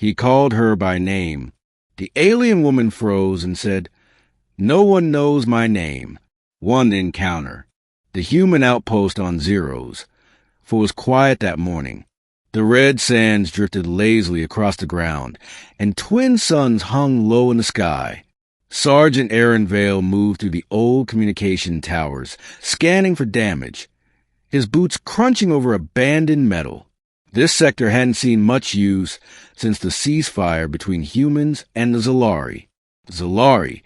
He called her by name. The alien woman froze and said, "No one knows my name." One encounter. The human outpost on Zeros. For it was quiet that morning. The red sands drifted lazily across the ground, and twin suns hung low in the sky. Sergeant Aron Vale moved through the old communication towers, scanning for damage, his boots crunching over abandoned metal. This sector hadn't seen much use since the ceasefire between humans and the Zerel. Zerel,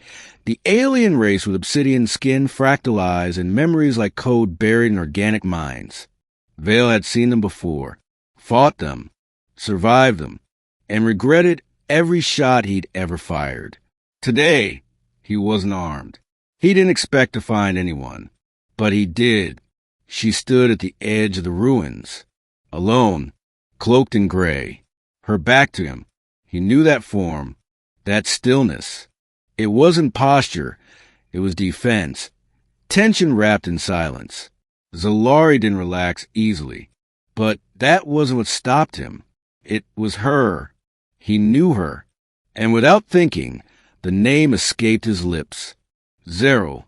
the alien race with obsidian skin, fractal eyes, and memories like code buried in organic minds. Vale had seen them before, fought them, survived them, and regretted every shot he'd ever fired. Today, he wasn't armed. He didn't expect to find anyone, but he did. She stood at the edge of the ruins, alone, cloaked in gray, her back to him. He knew that form, that stillness. It wasn't posture, it was defense, tension wrapped in silence. Zerel didn't relax easily, but that wasn't what stopped him. It was her. He knew her, and without thinking, the name escaped his lips. Zerel.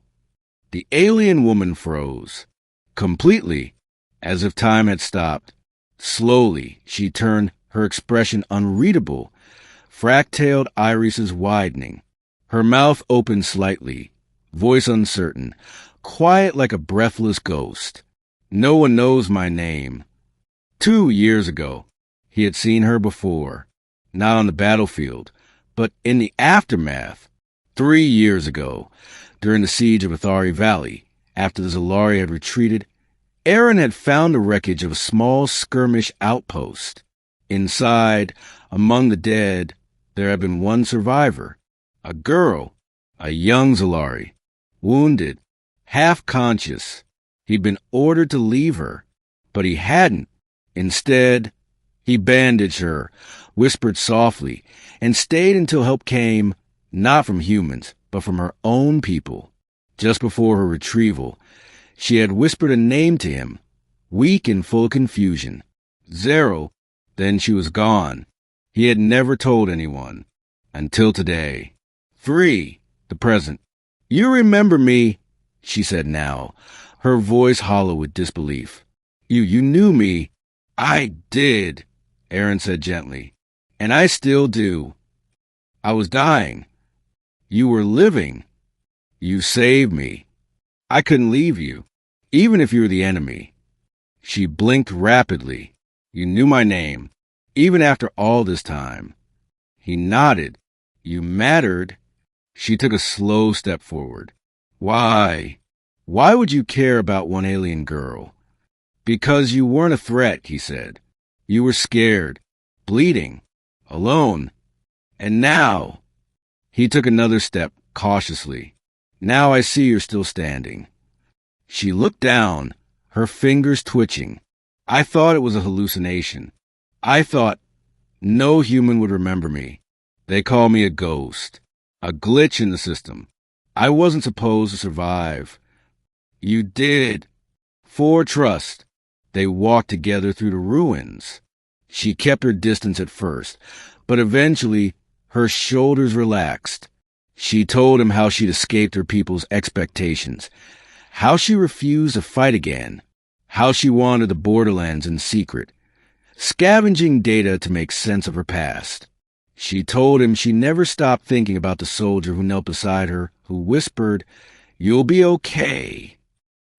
The alien woman froze. Completely, as if time had stopped. Slowly, she turned, her expression unreadable, fractaled irises widening. Her mouth opened slightly, voice uncertain, quiet like a breathless ghost. No one knows my name. 2 years ago, he had seen her before, not on the battlefield, but in the aftermath. 3 years ago, during the siege of Hher Valley, after the Zerel had retreated, Aron had found the wreckage of a small skirmish outpost. Inside, among the dead, there had been one survivor, a girl, a young Zerel, wounded, half-conscious. He'd been ordered to leave her, but he hadn't. Instead, he bandaged her, whispered softly, and stayed until help came, not from humans, but from her own people. Just before her retrieval, she had whispered a name to him, weak and full of confusion. Zerel. Then she was gone. He had never told anyone. Until today. 3. The present. "You remember me," she said now, her voice hollow with disbelief. You knew me." "I did," Aron said gently. "And I still do. I was dying. You were living. You saved me. I couldn't leave you, even if you were the enemy." She blinked rapidly. "You knew my name, even after all this time." He nodded. "You mattered." She took a slow step forward. "Why? Why would you care about one alien girl?" "Because you weren't a threat," he said. "You were scared, bleeding, alone. And now..." He took another step, cautiously. "Now I see you're still standing." She looked down, her fingers twitching. "I thought it was a hallucination. I thought no human would remember me. They call me a ghost, a glitch in the system. I wasn't supposed to survive." "You did." For trust. They walked together through the ruins. She kept her distance at first, but eventually her shoulders relaxed. She told him how she'd escaped her people's expectations, how she refused to fight again, how she wandered the borderlands in secret, scavenging data to make sense of her past. She told him she never stopped thinking about the soldier who knelt beside her, who whispered, "You'll be okay."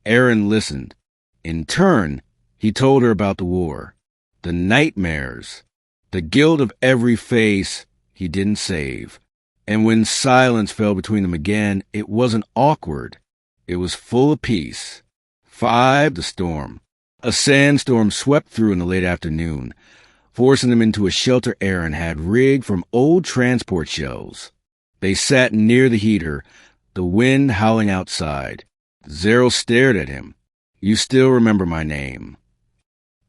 Aron listened. In turn, he told her about the war, the nightmares, the guilt of every face he didn't save. And when silence fell between them again, it wasn't awkward. It was full of peace. 5. The storm. A sandstorm swept through in the late afternoon, forcing them into a shelter Aron had rigged from old transport shells. They sat near the heater, the wind howling outside. Zerel stared at him. "You still remember my name."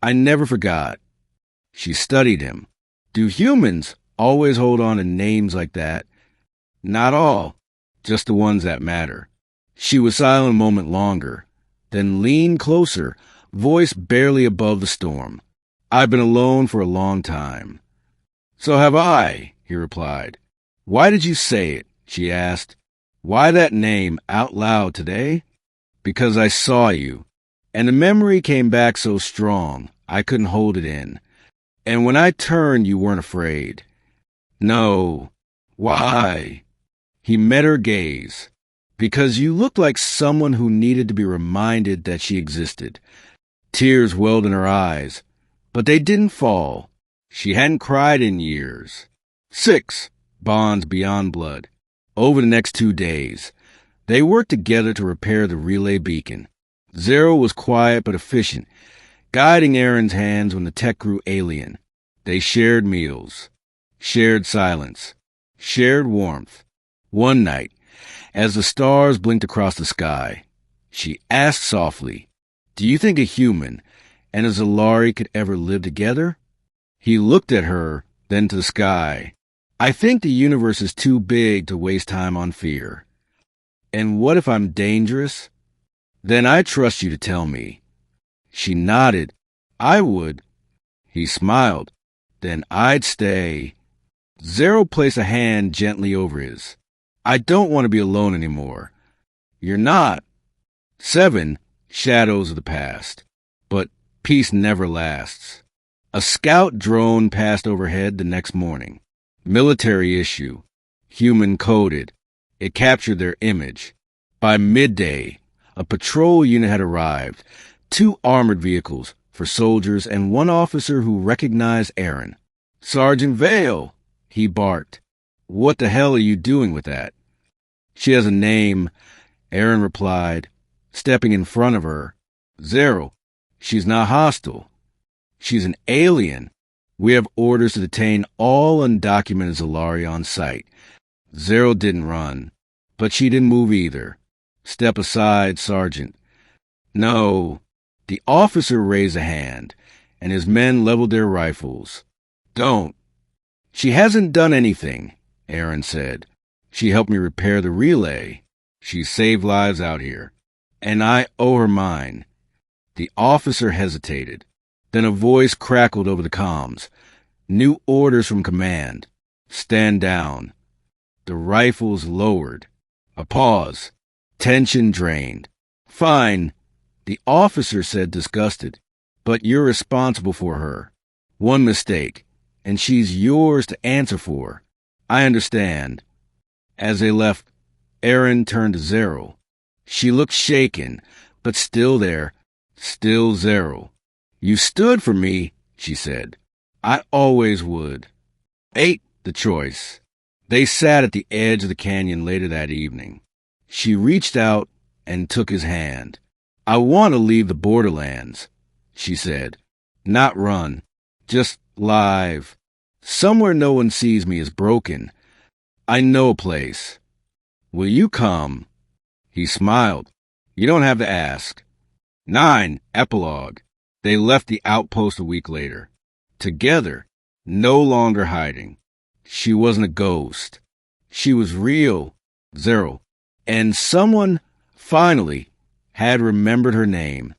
"I never forgot." She studied him. "Do humans always hold on to names like that?" "Not all, just the ones that matter." She was silent a moment longer, then leaned closer, voice barely above the storm. "I've been alone for a long time." So have I, he replied. Why did you say it? She asked. Why that name out loud today? Because I saw you, and the memory came back so strong, I couldn't hold it in. And when I turned, you weren't afraid. No. Why? He met her gaze. Because you looked like someone who needed to be reminded that she existed. Tears welled in her eyes, but they didn't fall. She hadn't cried in years. 6 bonds beyond blood. Over the next 2 days, they worked together to repair the relay beacon. Zerel was quiet but efficient, guiding Aron's hands when the tech grew alien. They shared meals, shared silence, shared warmth. One night, as the stars blinked across the sky, she asked softly, "Do you think a human and a Zellari could ever live together?" He looked at her, then to the sky. "I think the universe is too big to waste time on fear. And what if I'm dangerous? Then I trust you to tell me." She nodded. "I would." He smiled. "Then I'd stay." Zerel placed a hand gently over his. "I don't want to be alone anymore." "You're not." 7 shadows of the past. But peace never lasts. A scout drone passed overhead the next morning. Military issue. Human coded. It captured their image. By midday, a patrol unit had arrived. 2 armored vehicles for soldiers and 1 officer who recognized Aron. "Sergeant Vale," he barked. "What the hell are you doing with that?" "She has a name," Aron replied, stepping in front of her. "Zerel, she's not hostile. She's an alien. We have orders to detain all undocumented Zellari on site." Zerel didn't run, but she didn't move either. "Step aside, Sergeant." "No." The officer raised a hand, and his men leveled their rifles. "Don't." "She hasn't done anything," Aron said. "She helped me repair the relay. She saved lives out here, and I owe her mine." The officer hesitated. Then a voice crackled over the comms. "New orders from command. Stand down." The rifles lowered. A pause. Tension drained. "Fine," the officer said, disgusted. "But you're responsible for her. One mistake, and she's yours to answer for." "I understand." As they left, Aron turned to Zerel. She looked shaken, but still there, still Zerel. "You stood for me," she said. "I always would." 8 the choice. They sat at the edge of the canyon later that evening. She reached out and took his hand. "I want to leave the borderlands," she said. "Not run. Just live. Somewhere no one sees me as broken. I know a place. Will you come?" He smiled. "You don't have to ask." 9 epilogue. They left the outpost a week later. Together, no longer hiding. She wasn't a ghost. She was real, Zerel. And someone, finally, had remembered her name.